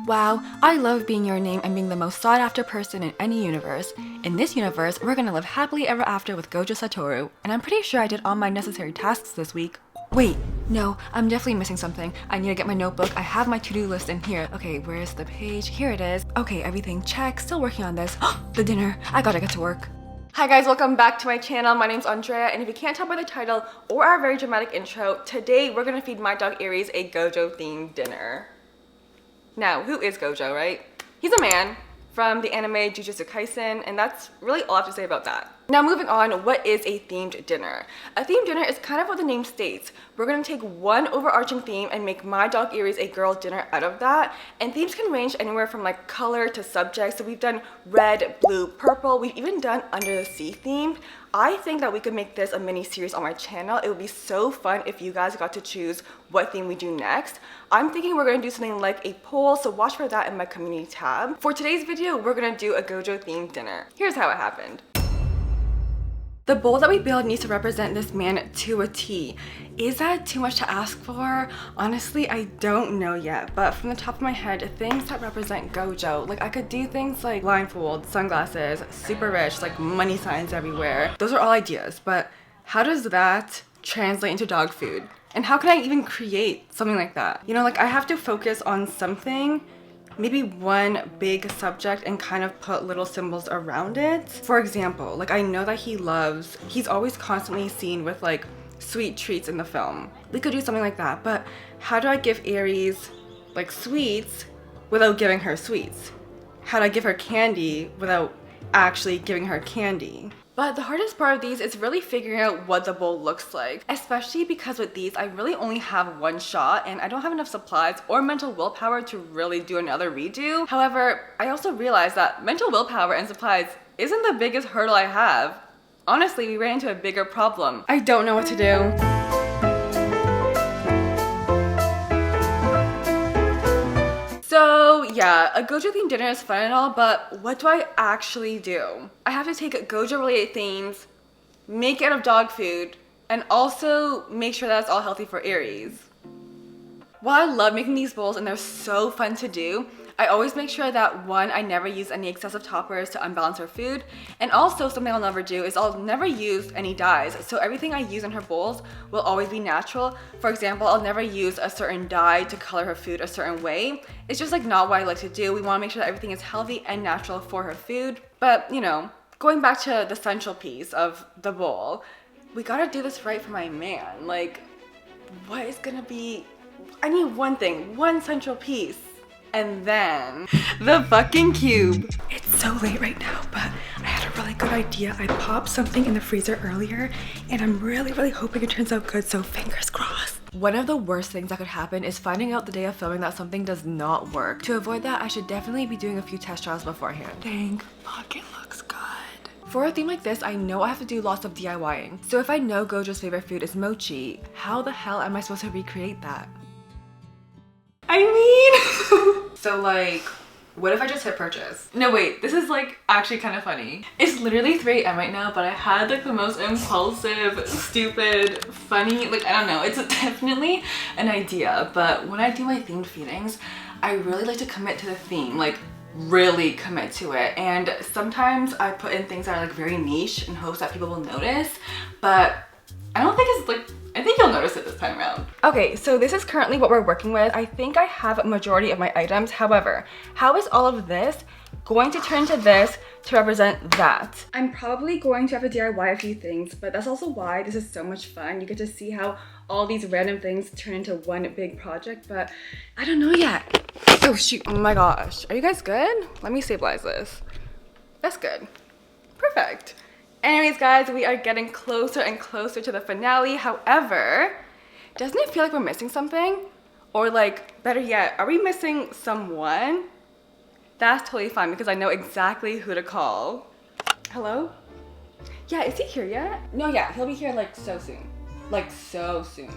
Wow, I love being your name and being the most sought after person in any universe. In this universe, we're gonna live happily ever after with Gojo Satoru, and I'm pretty sure I did all my necessary tasks this week. Wait, no, I'm definitely missing something. I need to get my notebook. I have my to-do list in here. Okay, where's the page? Here it is. Okay, everything checked. Still working on this. The dinner. I gotta get to work. Hi guys, welcome back to my channel. My name's Andrea, and if you can't tell by the title or our very dramatic intro, today we're gonna feed my dog Aries a Gojo themed dinner. Now, who is Gojo, right? He's a man from the anime Jujutsu Kaisen, and that's really all I have to say about that. Now moving on, what is a themed dinner? A themed dinner is kind of what the name states. We're gonna take one overarching theme and make my dog Aries a girl dinner out of that. And themes can range anywhere from like color to subject. So we've done red, blue, purple. We've even done under the sea themed. I think that we could make this a mini series on my channel. It would be so fun if you guys got to choose what theme we do next. I'm thinking we're gonna do something like a poll, so watch for that in my community tab. For today's video, we're gonna do a Gojo themed dinner. Here's how it happened. The bowl that we build needs to represent this man to a T. Is that too much to ask for? Honestly, I don't know yet, but from the top of my head, things that represent Gojo, like I could do things like blindfold, sunglasses, super rich, like money signs everywhere. Those are all ideas, but how does that translate into dog food? And how can I even create something like that? You know, like I have to focus on something, maybe one big subject, and kind of put little symbols around it. For example, like I know that he's always constantly seen with like sweet treats in the film. We could do something like that, but how do I give Aries like sweets without giving her sweets? How do I give her candy without actually giving her candy? But the hardest part of these is really figuring out what the bowl looks like, especially because with these, I really only have one shot and I don't have enough supplies or mental willpower to really do another redo. However, I also realized that mental willpower and supplies isn't the biggest hurdle I have. Honestly, we ran into a bigger problem. I don't know what to do. So yeah, a Gojo themed dinner is fun and all, but what do I actually do? I have to take Gojo related themes, make it out of dog food, and also make sure that it's all healthy for Aries. While I love making these bowls and they're so fun to do, I always make sure that one, I never use any excessive toppers to unbalance her food, and also something I'll never do is I'll never use any dyes. So everything I use in her bowls will always be natural. For example, I'll never use a certain dye to color her food a certain way. It's just like not what I like to do. We want to make sure that everything is healthy and natural for her food. But you know, going back to the central piece of the bowl, we gotta do this right for my man. Like, what is gonna be, I need one thing, one central piece. And then the fucking cube. It's so late right now, but I had a really good idea. I popped something in the freezer earlier and I'm really hoping it turns out good, so fingers crossed. One of the worst things that could happen is finding out the day of filming that something does not work. To avoid that, I should definitely be doing a few test trials beforehand. Dang, fuck, it looks good. For a theme like this, I know I have to do lots of DIYing. So if I know Gojo's favorite food is mochi, how the hell am I supposed to recreate that? I mean, so like, what if I just hit purchase? No wait, this is like actually kind of funny. It's literally 3 AM right now, but I had like the most impulsive, stupid, funny, like I don't know, it's definitely an idea, but when I do my themed feedings, I really like to commit to the theme, like really commit to it. And sometimes I put in things that are like very niche in hopes that people will notice, but I don't think it's like, I think you'll notice it this time around. Okay, so this is currently what we're working with. I think I have a majority of my items. However, how is all of this going to turn to this to represent that? I'm probably going to have to DIY a few things, but that's also why this is so much fun. You get to see how all these random things turn into one big project, but I don't know yet. Oh shoot, oh my gosh. Are you guys good? Let me stabilize this. That's good. Perfect. Anyways guys, we are getting closer and closer to the finale. However, doesn't it feel like we're missing something? Or like, better yet, are we missing someone? That's totally fine because I know exactly who to call. Hello? Yeah, is he here yet? No, yeah, he'll be here like so soon. Like so soon.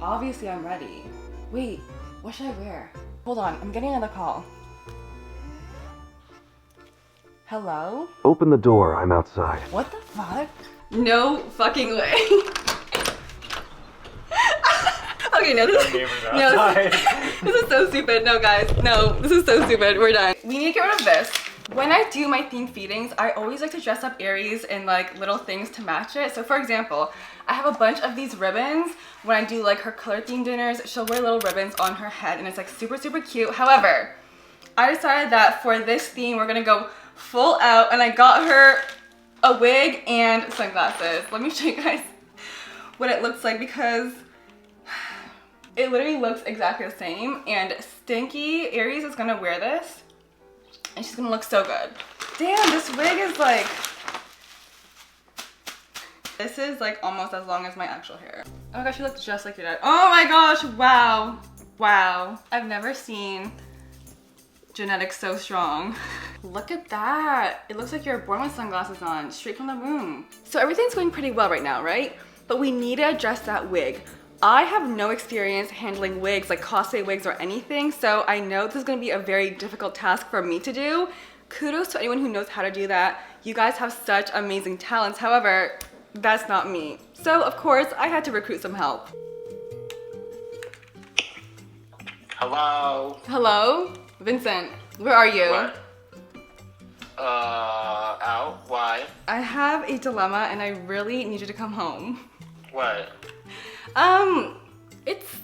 Obviously I'm ready. Wait, what should I wear? Hold on, I'm getting another call. Hello? Open the door, I'm outside. What the fuck? No fucking way. Okay, no, this is so stupid. No, guys, no, this is so stupid. We're done. We need to get rid of this. When I do my themed feedings, I always like to dress up Aries in like little things to match it. So for example, I have a bunch of these ribbons. When I do like her color themed dinners, she'll wear little ribbons on her head and it's like super, super cute. However, I decided that for this theme, we're gonna go full out and I got her a wig and sunglasses. Let me show you guys what it looks like because it literally looks exactly the same, and Stinky Aries is gonna wear this and she's gonna look so good. Damn, this wig is like, this is like almost as long as my actual hair. Oh my gosh, you look just like your dad. Oh my gosh, wow. Wow. I've never seen genetics so strong. Look at that. It looks like you're born with sunglasses on, straight from the womb. So everything's going pretty well right now, right? But we need to address that wig. I have no experience handling wigs, like cosplay wigs or anything, so I know this is gonna be a very difficult task for me to do. Kudos to anyone who knows how to do that. You guys have such amazing talents. However, that's not me. So of course, I had to recruit some help. Hello? Hello? Vincent, where are you? What? Out? Why? I have a dilemma and I really need you to come home. What? It's...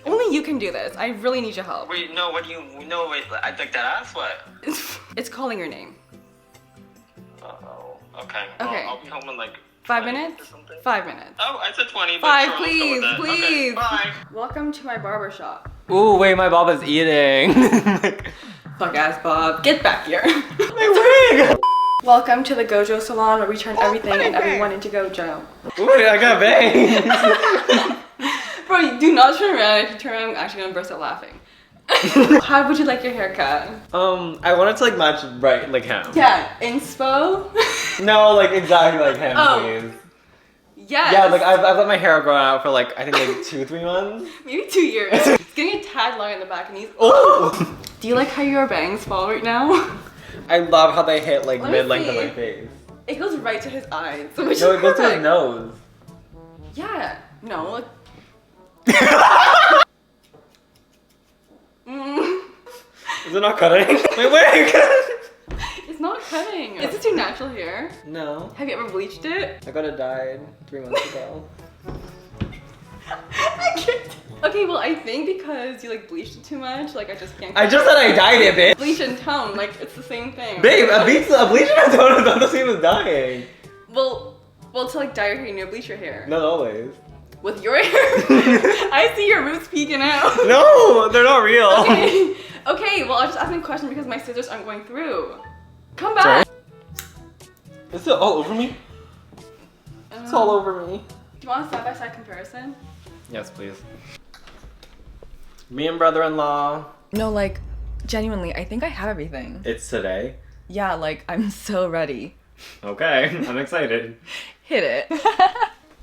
Only you can do this. I really need your help. Wait, no, what do you, no, wait, I like that ass, what? It's calling your name. Uh-oh, okay. Okay. Well, I'll be home in like 5 20 minutes? or something. 5 minutes. Oh, I said 20, but 5, sure, let's go with please, that. please. Okay, bye. Welcome to my barber shop. Ooh, wait, my Bob is eating. Fuck ass Bob, get back here. My wig! Welcome to the Gojo salon where we turn everything and everyone into Gojo. Wait, I got bangs. Bro, you do not turn around. If you turn around, I'm actually gonna burst out laughing. How would you like your haircut? I wanted to like match right like him. Yeah, inspo. No, like exactly like him, Oh. please. Yes. Yeah, like I've let my hair grow out for like I think like 2-3 months. Maybe 2 years. It's getting a tad long in the back and he's... Oh! Do you like how your bangs fall right now? I love how they hit like Let me mid-length of see. my face. It goes right to his eyes. Which No, is it goes to his perfect. nose. Yeah. No. Like... Is it not cutting? My wig! It's not cutting. Is this your natural hair? No. Have you ever bleached it? I got it dyed 3 months ago. I can't. Okay, well I think because you like bleached it too much, like I just can't. I just said I dyed it, bitch! Bleach and tone, like it's the same thing. Babe, a bleaching and tone is not the same as dyeing. Well, to like dye your hair, you need to bleach your hair. Not always. With your hair? I see your roots peeking out. No, they're not real. Okay. Okay, well I'll just ask a question because my scissors aren't going through. Come back. Is it all over me? It's all over me. Do you want a side-by-side comparison? Yes, please. Me and brother-in-law. No, like, genuinely, I think I have everything. It's today. Yeah, like, I'm so ready. Okay, I'm excited. Hit it.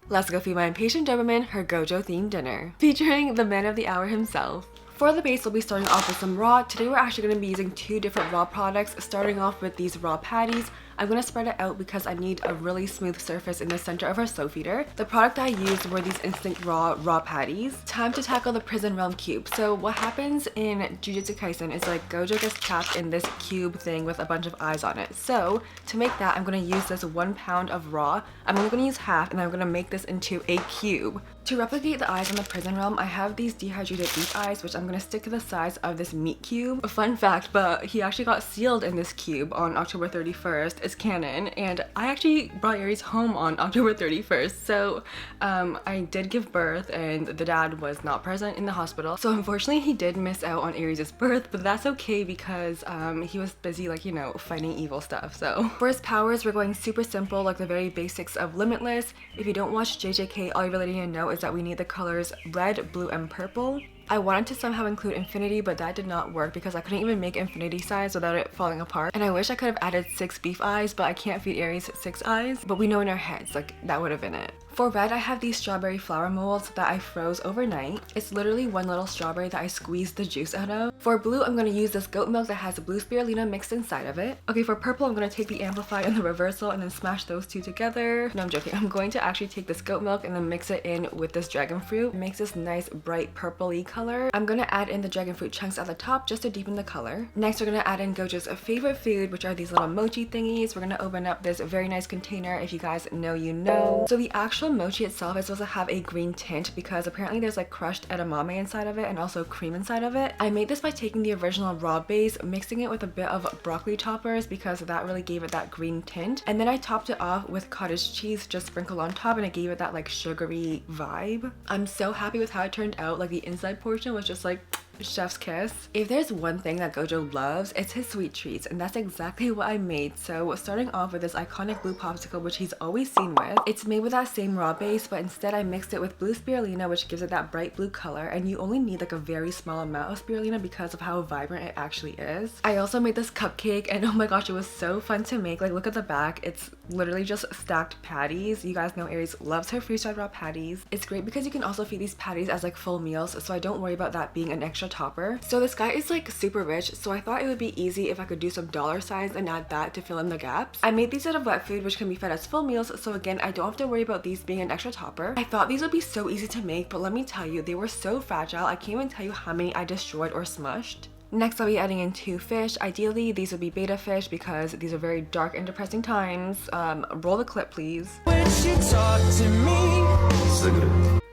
Let's go feed my impatient Doberman her Gojo themed dinner, featuring the man of the hour himself. For the base, we'll be starting off with some raw. Today we're actually going to be using 2 different raw products, starting off with these raw patties. I'm going to spread it out because I need a really smooth surface in the center of our slow feeder. The product I used were these instant raw patties. Time to tackle the prison realm cube. So what happens in Jujutsu Kaisen is like Gojo gets trapped in this cube thing with a bunch of eyes on it. So to make that, I'm going to use this 1 pound of raw. I'm only going to use half and I'm going to make this into a cube. To replicate the eyes on the prison realm, I have these dehydrated beef eyes, which I'm going to stick to the size of this meat cube. A fun fact, but he actually got sealed in this cube on October 31st. It's canon, and I actually brought Aries home on October 31st. So I did give birth and the dad was not present in the hospital. So unfortunately he did miss out on Aries' birth, but that's okay because he was busy, like, you know, fighting evil stuff. So for his powers, we're going super simple, like the very basics of Limitless. If you don't watch JJK, all you really need to know is that we need the colors red, blue, and purple. I wanted to somehow include infinity, but that did not work because I couldn't even make infinity size without it falling apart. And I wish I could have added 6 beef eyes, but I can't feed Aries 6 eyes. But we know in our heads, like, that would have been it. For red, I have these strawberry flour molds that I froze overnight. It's literally one little strawberry that I squeezed the juice out of. For blue, I'm going to use this goat milk that has blue spirulina mixed inside of it. Okay, for purple, I'm going to take the amplified and the reversal and then smash those two together. No, I'm joking. I'm going to actually take this goat milk and then mix it in with this dragon fruit. It makes this nice bright purpley color. I'm going to add in the dragon fruit chunks at the top just to deepen the color. Next, we're going to add in Gojo's favorite food, which are these little mochi thingies. We're going to open up this very nice container. If you guys know, you know. So the actual mochi itself is supposed to have a green tint because apparently there's like crushed edamame inside of it and also cream inside of it. I made this by taking the original raw base, mixing it with a bit of broccoli toppers because that really gave it that green tint. And then I topped it off with cottage cheese just sprinkled on top and it gave it that like sugary vibe. I'm so happy with how it turned out. Like the inside portion was just like chef's kiss. If there's one thing that Gojo loves, it's his sweet treats, and that's exactly what I made. So starting off with this iconic blue popsicle, which he's always seen with. It's made with that same raw base, but instead I mixed it with blue spirulina, which gives it that bright blue color, and you only need like a very small amount of spirulina because of how vibrant it actually is. I also made this cupcake, and oh my gosh, it was so fun to make. Like, look at the back. It's literally just stacked patties. You guys know Aries loves her freeze-dried raw patties. It's great because you can also feed these patties as like full meals, so I don't worry about that being an extra topper. So this guy is like super rich, so I thought it would be easy if I could do some dollar signs and add that to fill in the gaps. I made these out of wet food, which can be fed as full meals, so again, I don't have to worry about these being an extra topper. I thought these would be so easy to make, but let me tell you, they were so fragile. I can't even tell you how many I destroyed or smushed. Next, I'll be adding in 2 fish. Ideally, these would be betta fish because these are very dark and depressing times. Roll the clip, please.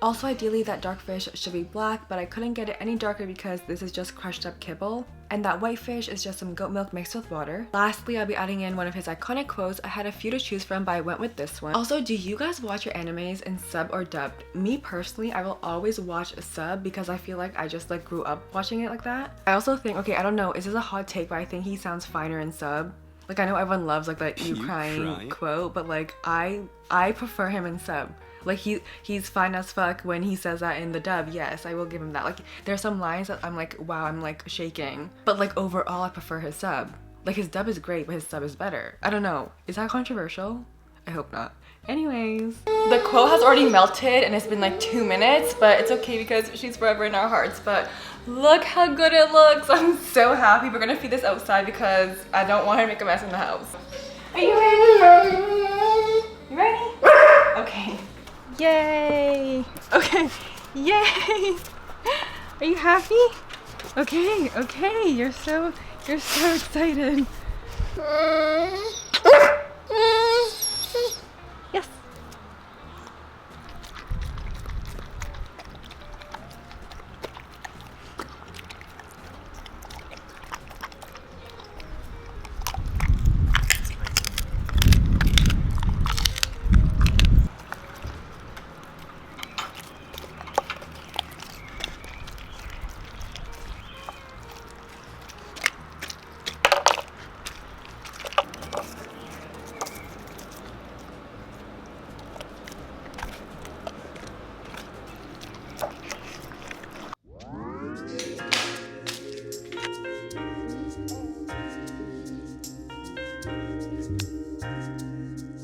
Also, ideally, that dark fish should be black, but I couldn't get it any darker because this is just crushed up kibble. And that white fish is just some goat milk mixed with water. Lastly, I'll be adding in one of his iconic quotes. I had a few to choose from, but I went with this one. Also, do you guys watch your animes in sub or dubbed? Me personally, I will always watch a sub because I feel like I just like grew up watching it like that. I also think, okay, I don't know, is this a hot take, but I think he sounds finer in sub. Like, I know everyone loves like that you crying quote, but like I prefer him in sub. Like he's fine as fuck when he says that in the dub. Yes, I will give him that. Like there's some lines that I'm like, wow, I'm like shaking. But like overall, I prefer his sub. Like his dub is great, but his sub is better. I don't know. Is that controversial? I hope not. Anyways, the quote has already melted and it's been like 2 minutes, but it's okay because she's forever in our hearts. But look how good it looks. I'm so happy. We're gonna feed this outside because I don't want her to make a mess in the house. Are you ready? You ready? Okay. Yay! Okay, yay! Are you happy? Okay, okay, you're so excited.